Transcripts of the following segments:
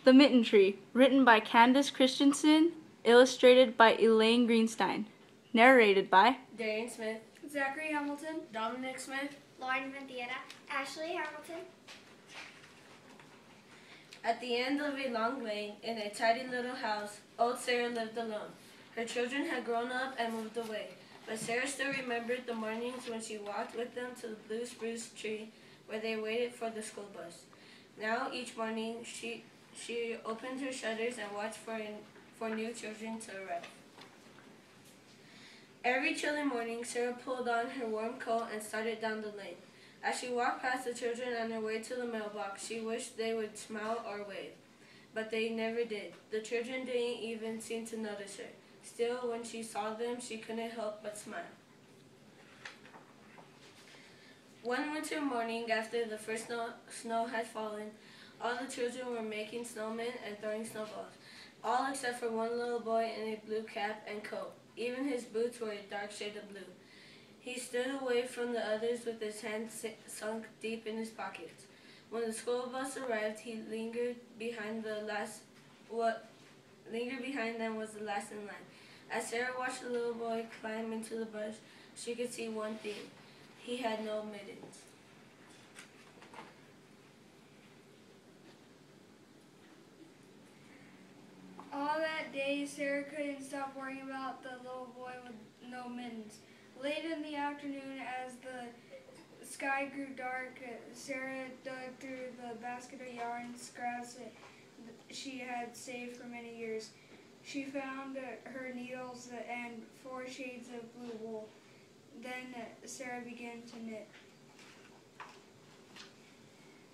The Mitten Tree, written by Candace Christensen, illustrated by Elaine Greenstein, narrated by Darian Smith, Zachary Hamilton, Dominic Smith, Lauren Mendieta, Ashley Hamilton. At the end of a long lane, in a tidy little house, old Sarah lived alone. Her children had grown up and moved away, but Sarah still remembered the mornings when she walked with them to the blue spruce tree where they waited for the school bus. Now, each morning, she opened her shutters and watched for new children to arrive. Every chilly morning, Sarah pulled on her warm coat and started down the lane. As she walked past the children on their way to the mailbox, she wished they would smile or wave. But they never did. The children didn't even seem to notice her. Still, when she saw them, she couldn't help but smile. One winter morning, after the first snow had fallen, all the children were making snowmen and throwing snowballs, all except for one little boy in a blue cap and coat. Even his boots were a dark shade of blue. He stood away from the others with his hands sunk deep in his pockets. When the school bus arrived, he lingered behind them was the last in line. As Sarah watched the little boy climb into the bus, she could see one thing. He had no mittens. All that day, Sarah couldn't stop worrying about the little boy with no mittens. Late in the afternoon, as the sky grew dark, Sarah dug through the basket of yarn scraps she had saved for many years. She found her needles and 4 shades of blue wool. Then Sarah began to knit.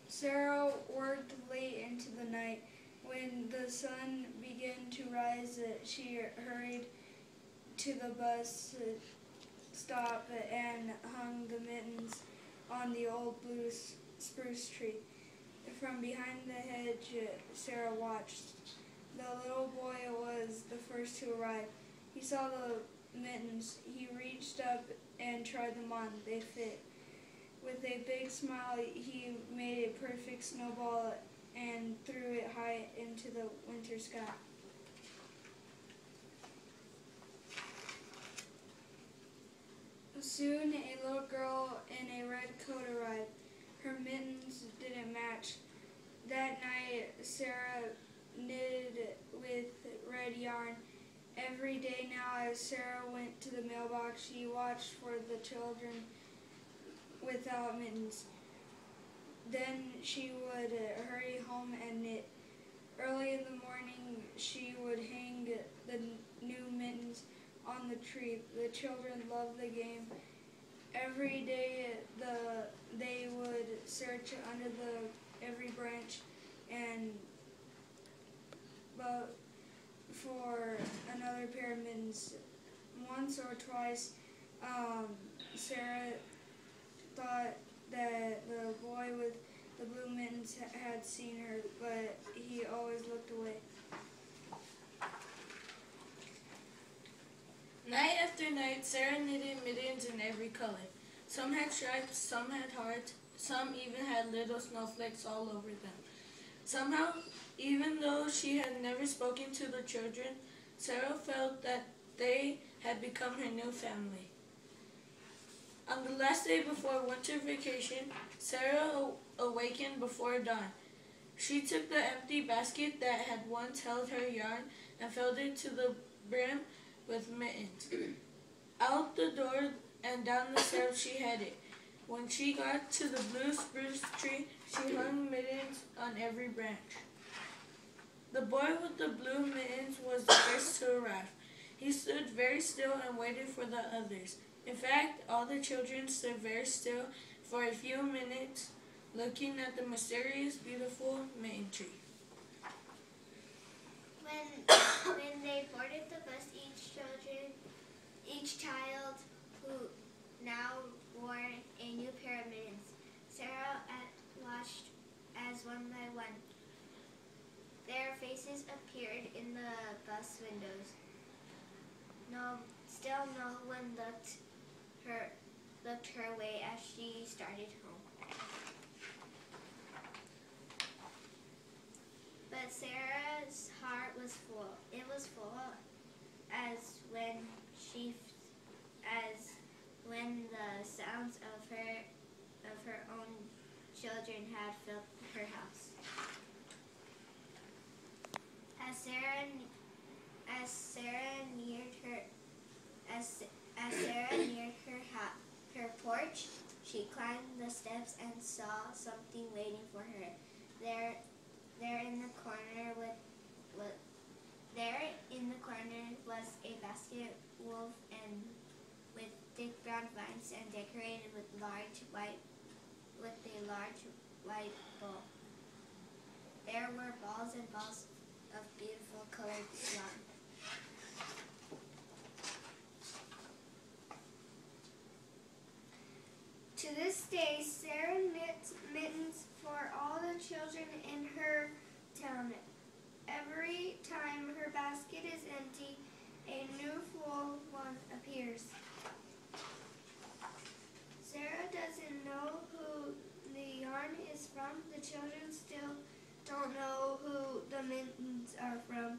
Sarah worked late into the night. When the sun began to rise, she hurried to the bus stop and hung the mittens on the old blue spruce tree. From behind the hedge, Sarah watched. The little boy was the first to arrive. He saw the mittens. He reached up and tried them on. They fit. With a big smile, he made a perfect snowball and threw it high into the winter sky. Soon, a little girl in a red coat arrived. Her mittens didn't match. That night, Sarah knitted with red yarn. Every day now, as Sarah went to the mailbox, she watched for the children without mittens. Then she would hurry home and knit. Early in the morning, she would hang the new mittens on the tree. The children loved the game. Every day, they would search under every branch and for another pair of mittens. Once or twice, Sarah thought that the boy with the blue mittens had seen her, but he always looked away. Night after night, Sarah knitted mittens in every color. Some had stripes, some had hearts, some even had little snowflakes all over them. Somehow, even though she had never spoken to the children, Sarah felt that they had become her new family. On the last day before winter vacation, Sarah awakened before dawn. She took the empty basket that had once held her yarn and filled it to the brim with mittens. Out the door and down the steps she headed. When she got to the blue spruce tree, she hung mittens on every branch. The boy with the blue mittens was the first to arrive. He stood very still and waited for the others. In fact, all the children stood very still for a few minutes, looking at the mysterious, beautiful mitten tree. When they boarded the bus, each child who now wore a new pair of mittens. Sarah watched as one by one their faces appeared in the bus windows. Still no one looked her way as she started home. But But Sarah's heart was full. It was full as when the sounds of her own children had filled her house. As Sarah neared her porch, she climbed the steps and saw something waiting for her. There in the corner was a basket woven and with thick brown vines and decorated with a large white bowl. There were balls and balls of beautiful colored yarn. To this day, Sarah knits mittens for all the children in her town. Every time her basket is empty, a new full one appears. Sarah doesn't know who the yarn is from. The children still don't know who the mittens are from.